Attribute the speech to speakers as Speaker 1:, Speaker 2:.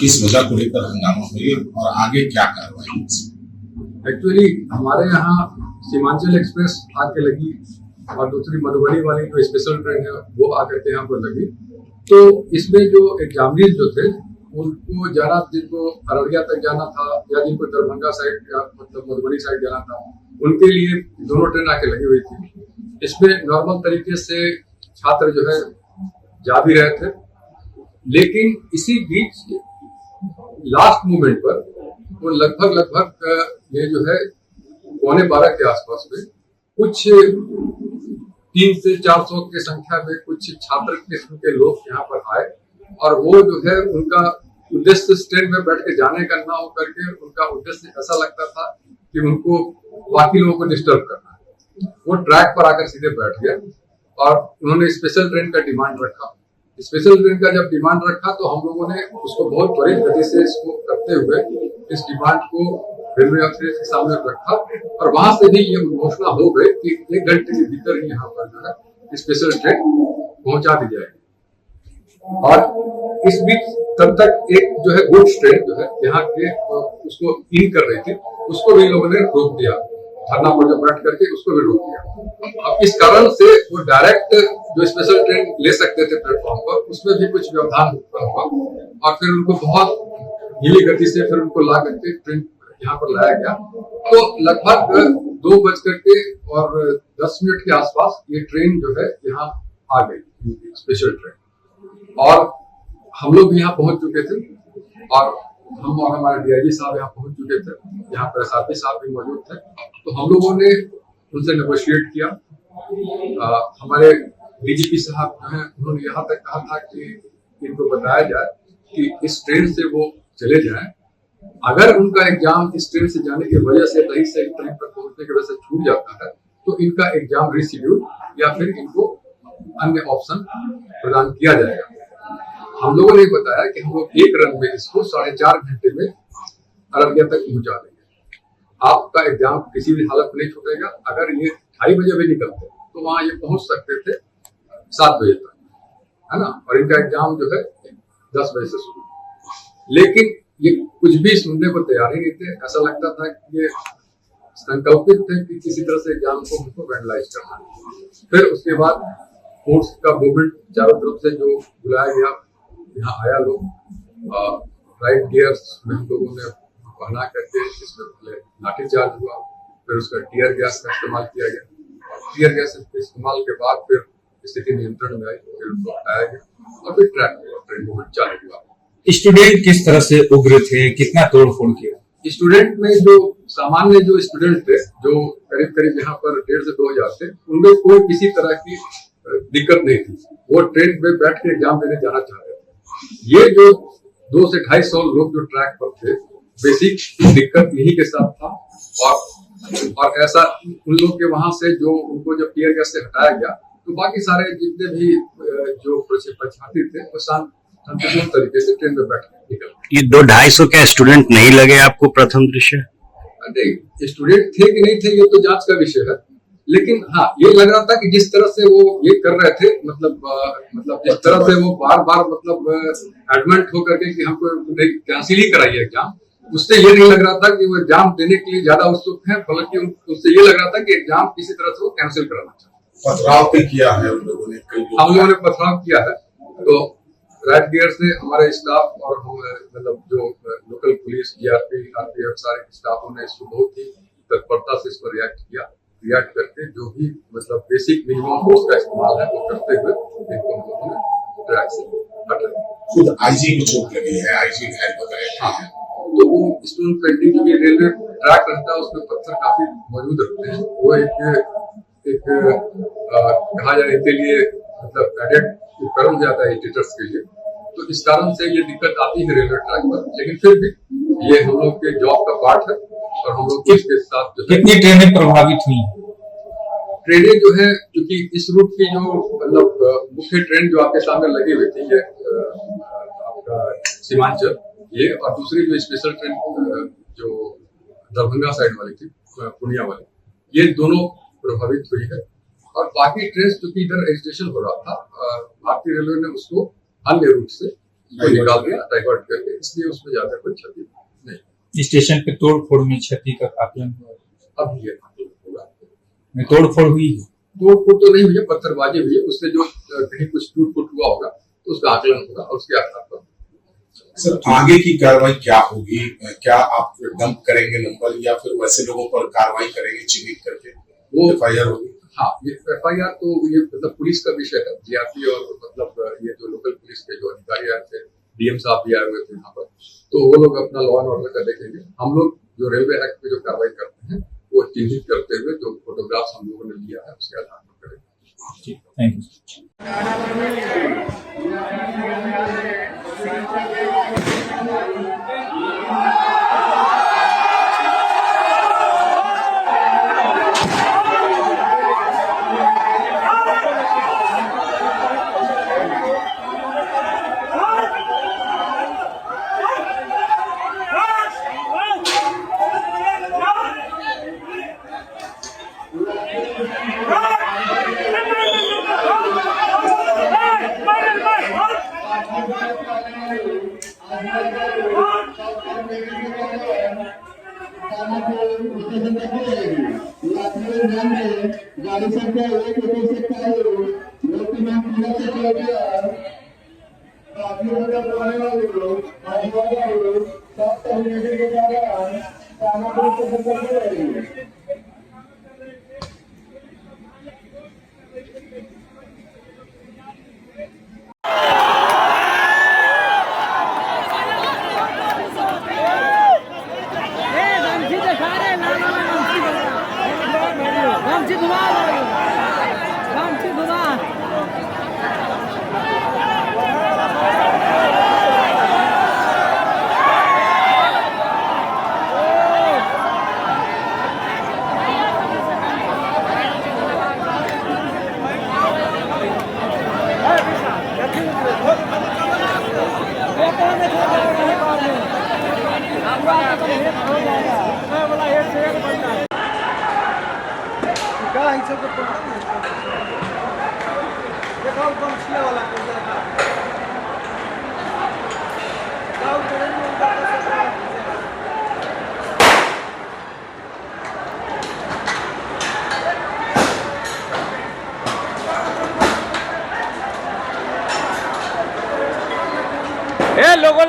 Speaker 1: किस वजह को लेकर हंगामा हुई और आगे क्या कार्रवाई?
Speaker 2: एक्चुअली हमारे यहाँ सीमांचल एक्सप्रेस आके लगी और दूसरी मधुबनी वाली जो स्पेशल ट्रेन है वो आकर के यहाँ पर लगी। तो इसमें जो एग्जामिनीज जो थे उनको जाना, जिनको अररिया तक जाना था या जिनको दरभंगा साइड या मतलब मधुबनी साइड जाना था, उनके लिए दोनों ट्रेन आके लगी हुई थी। इसमें नॉर्मल तरीके से छात्र जो है जा भी रहे थे, लेकिन इसी बीच लास्ट मोमेंट पर वो लगभग ये जो है 11:15 के आसपास में कुछ 300 से 400 की संख्या में कुछ छात्र किस्म के लोग यहाँ पर आए और वो जो है उनका उद्देश्य ट्रेन में बैठ के जाने का ना हो करके उनका उद्देश्य ऐसा लगता था कि उनको बाकी लोगों को डिस्टर्ब करना है। वो ट्रैक पर आकर सीधे बैठ गए और उन्होंने स्पेशल ट्रेन का डिमांड रखा। स्पेशल ट्रेन का जब डिमांड रखा तो हम लोगों ने उसको बहुत त्वरित गति से इसको करते हुए इस डिमांड को रेलवे अथॉरिटी के सामने रखा और वहां से भी ये घोषणा हो गई कि 1 घंटे के भीतर ही यहाँ पर जो है स्पेशल ट्रेन पहुंचा दी जाएगी। और इस बीच तब तक एक जो है गुड्स ट्रेन जो है यहाँ के उसको इन कर रही थी, उसको भी लोगों ने रोक दिया, धरना पर जो बैठ करके उसको भी रोक दिया। अब इस कारण से वो डायरेक्ट जो स्पेशल ट्रेन ले सकते थे प्लेटफॉर्म पर, उसमें भी कुछ व्यवधान हुआ और फिर उनको बहुत धीमी गति से फिर उनको ला करके ट्रेन यहाँ पर लाया गया। तो लगभग 2:10 के आसपास ये ट्रेन जो है यहाँ आ गई, स्पेशल ट्रेन, और हम लोग भी यहाँ पहुंच चुके थे और हम और हमारे डीआईजी साहब यहाँ पहुंच चुके थे, यहाँ पर एसआरपी साहब भी मौजूद थे। तो हम लोगों ने उनसे नेगोशिएट किया। हमारे डीजीपी साहब जो हैं उन्होंने यहाँ तक कहा था कि इनको बताया जाए कि इस ट्रेन से वो चले जाएं। अगर उनका एग्जाम इस ट्रेन से जाने की वजह से नहीं से ट्रेन पर पहुंचने की वजह से छूट जाता है तो इनका एग्जाम रिशेड्यूल या फिर इनको अन्य ऑप्शन प्रदान किया जाएगा। हम लोगों ने बताया कि हम लोग एक रन में इसको 4.5 घंटे में अररिया तक पहुंचा देंगे। आपका एग्जाम किसी भी हालत में नहीं छूटेगा। अगर ये 2:30 बजे भी निकलते तो वहां ये पहुंच सकते थे 7 बजे तक, है ना, और इनका एग्जाम जो है 10 बजे से शुरू। लेकिन ये कुछ भी सुनने को तैयार ही नहीं थे। ऐसा लगता था कि ये संकल्पित थे कि किसी तरह से एग्जाम को हमको वैंडलाइज करना है। फिर उसके बाद फोर्स का मूवमेंट चारों तरफ से जो बुलाया गया, यहाँ आया लोग, राइट गियर्स में हम लोगों ने पहना करके इसमें पहले लाठीचार्ज हुआ, फिर उसका टीयर गैस का इस्तेमाल किया गया। टीयर गैस के इस्तेमाल के बाद फिर स्थिति नियंत्रण में आई, फिर उनको हटाया गया और फिर ट्रेन मूवमेंट चालू हुआ।
Speaker 3: स्टूडेंट किस तरह से उग्र थे, कितना तोड़फोड़ किया?
Speaker 2: स्टूडेंट में जो सामान्य जो स्टूडेंट थे, जो करीब यहाँ पर 1,500 से 2,000 थे, उनमें कोई किसी तरह की दिक्कत नहीं थी। वो ट्रेन में बैठ के एग्जाम देने जाना चाह रहे थे। ये जो 200 से 250 लोग जो ट्रैक पर थे, बेसिक दिक्कत यही के साथ था। और ऐसा उन लोग के वहां से जो उनको जब टीयर गैस से हटाया गया तो बाकी सारे जितने भी जो परीक्षार्थी थे वो शांतिपूर्ण तरीके से ट्रेन में बैठ निकल।
Speaker 4: ये 200-250 के स्टूडेंट नहीं लगे आपको प्रथम दृश्य?
Speaker 2: नहीं, स्टूडेंट थे कि नहीं थे ये तो जांच का विषय है, लेकिन हाँ ये लग रहा था कि जिस तरह से वो ये कर रहे थे, मतलब जिस तरह से वो बार बार एडमेंट होकर के कि हमको कैंसिल ही कराइए एग्जाम, उससे ये नहीं लग रहा था कि वो एग्जाम देने के लिए ज्यादा उत्सुक है, बल्कि उससे ये लग रहा था कि एग्जाम किसी तरह से वो कैंसिल कराना चाहते।
Speaker 1: पथराव भी किया है उन लोगों ने,
Speaker 2: हम लोगों ने पथराव किया है। तो राइट गियर से हमारे स्टाफ और हम जो लोकल पुलिस, जीआरपी, आरपीएफ सारे स्टाफों ने इसको बहुत ही तत्परता से इस पर रिएक्ट करके जो भी बेसिक मिनिमम फोर्स का इस्तेमाल है वो करते हुए इनको हम लोगों ने ट्रैक से हटाया।
Speaker 1: खुद आईजी को चोट लगी है, आईजी घायल बताया।
Speaker 2: हाँ, तो वो स्टोन पेल्टिंग जो रेलवे ट्रैक रहता है उसमें पत्थर काफी मौजूद रहते हैं। वो एक कहा जाए इनके लिए एडेड उपकरण हो जाता है एडिटर्स के लिए, तो इस कारण से ये दिक्कत आती है रेलवे ट्रैक पर। लेकिन फिर भी ये हम लोग के जॉब का पार्ट है और हम लोग इसके साथ
Speaker 3: कितनी ट्रेनें प्रभावित हुई?
Speaker 2: ट्रेनें जो है, क्योंकि इस रूट की जो मुख्य ट्रेन जो आपके सामने लगी हुई थी, ये आपका सीमांचल, ये, और दूसरी जो स्पेशल ट्रेन जो दरभंगा साइड वाली थी, पूर्णिया वाली, ये दोनों प्रभावित हुई है। और बाकी ट्रेन क्योंकि इधर रजिस्ट्रेशन हो रहा था, भारतीय रेलवे ने उसको अन्य रूट से उसको निकाल दिया डाइवर्ट करके, इसलिए उसमें ज्यादा कोई क्षति नहीं।
Speaker 3: स्टेशन पे तोड़ फोड़ में क्षति का आकलन हुआ?
Speaker 2: अब ये होगा,
Speaker 3: तोड़ फोड़ हुई है?
Speaker 2: तोड़ फोड़ तो नहीं हुई है, पत्थरबाजी हुई है, उससे जो कहीं कुछ टूट फूट हुआ होगा तो उसका आकलन होगा और उसके आधार पर।
Speaker 1: सर आगे की कार्रवाई क्या होगी? क्या आप डंप करेंगे नंबर या फिर वैसे लोगों पर कार्रवाई करेंगे चिन्हित करके? वो FIR होगी?
Speaker 2: हाँ, ये FIR तो ये मतलब पुलिस का विषय है, GRP और मतलब ये जो लोकल पुलिस के जो अधिकारी आए थे, DM साहब भी आए हुए थे यहाँ पर, तो वो लोग अपना लॉ एंड ऑर्डर का देखेंगे। हम लोग जो रेलवे एक्ट में जो कार्रवाई करते हैं वो चिन्हित करते हुए जो फोटोग्राफ्स हम लोगों ने लिया है उसके आधार पर करेंगे।
Speaker 3: Thank you.
Speaker 5: गाड़ी संख्या 1 से पहले लोग नाम पूरा से चला गया काफी बड़ा पुराने वाले लोग आज वाले लोग सब तरीके के कारण खाना को पसंद करते हैं।
Speaker 6: लोगों